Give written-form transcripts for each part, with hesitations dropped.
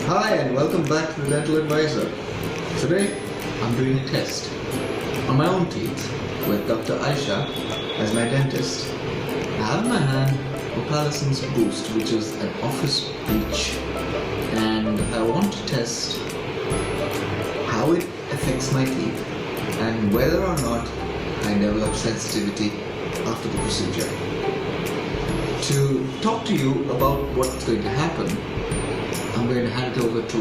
Hi and welcome back to the Dental Advisor. Today I'm doing a test on my own teeth with Dr. Ayisha as my dentist. I have in my hand Opalescence Boost, which is an office bleach, and I want to test how it affects my teeth and whether or not I develop sensitivity after the procedure. To talk to you about what's going to happen, I'm going to hand it over to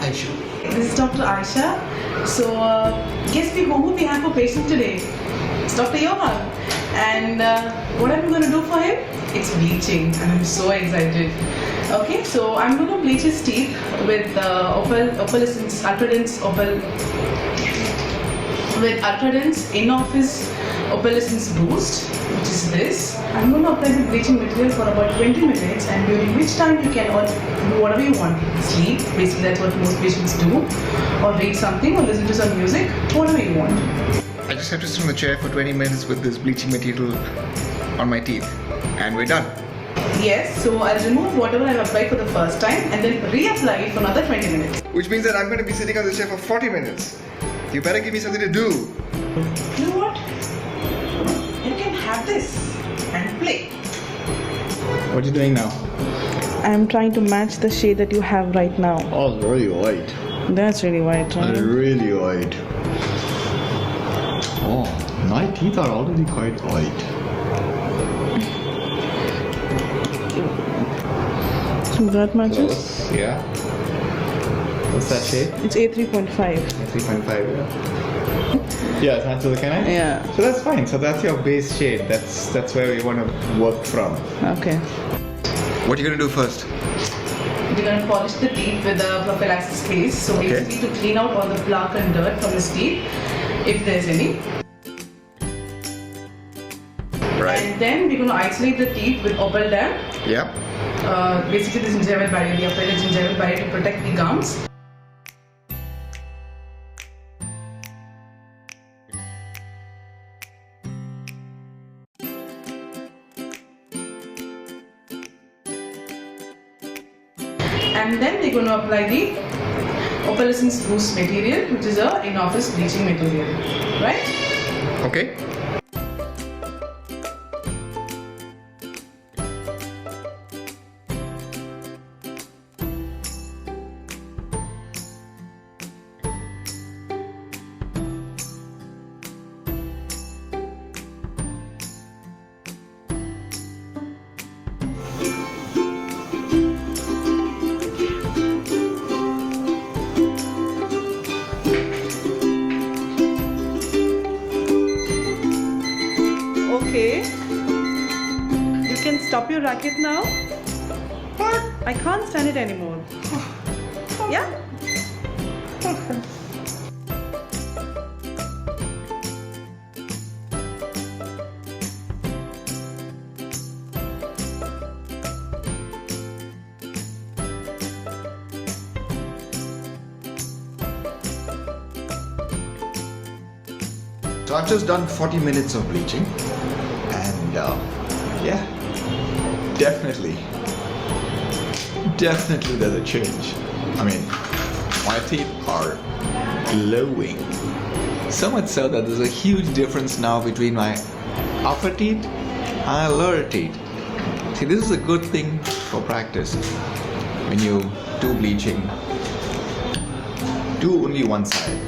Ayisha. This is Dr. Ayisha. So, guess who we have for patient today? It's Dr. Johan. And what am I going to do for him? It's bleaching, and I'm so excited. Okay, so I'm going to bleach his teeth with Opalescence, with Ultradent's in-office Opalescence Boost, which is this. I'm going to apply the bleaching material for about 20 minutes, and during which time you can do whatever you want. Sleep, basically that's what most patients do, or read something, or listen to some music, whatever you want. I just have to sit in the chair for 20 minutes with this bleaching material on my teeth, and we're done. Yes, so I'll remove whatever I've applied for the first time and then reapply it for another 20 minutes. Which means that I'm going to be sitting on the chair for 40 minutes. You better give me something to do. You know what? You can have this and play. What are you doing now? I'm trying to match the shade that you have right now. Oh, really white. That's really white, right? Really white. Oh, my teeth are already quite white. So that matches? Close, yeah. What's that shade? It's A3.5. 3.5, yeah. Yeah, it's not to the canine? Yeah. So that's fine. So that's your base shade. That's where we want to work from. Okay. What are you going to do first? We're going to polish the teeth with the Opalescence paste. So basically to clean out all the plaque and dirt from his teeth, if there's any. Right. And then we're going to isolate the teeth with Opal Dam. Yeah. Basically the gingival barrier, we apply the gingival barrier to protect the gums. And then we're going to apply the Opalescence Boost material, which is a in-office bleaching material, right? Okay. Okay. You can stop your racket now. I can't stand it anymore. Yeah? So I've just done 40 minutes of bleaching, and yeah, definitely there's a change. I mean, my teeth are glowing. So much so that there's a huge difference now between my upper teeth and lower teeth. See, this is a good thing for practice. When you do bleaching, do only one side,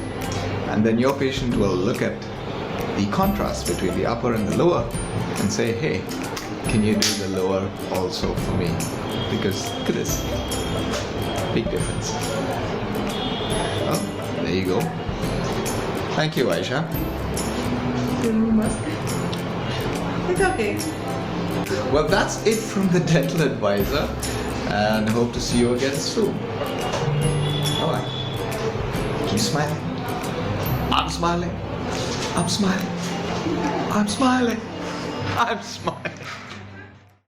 and then your patient will look at the contrast between the upper and the lower and say, hey, can you do the lower also for me? Because look at this, big difference. Well, there you go. Thank you, Ayisha. It's okay. Well, that's it from the Dental Advisor, and hope to see you again soon. Bye-bye. Keep smiling. I'm smiling. I'm smiling. I'm smiling. I'm smiling.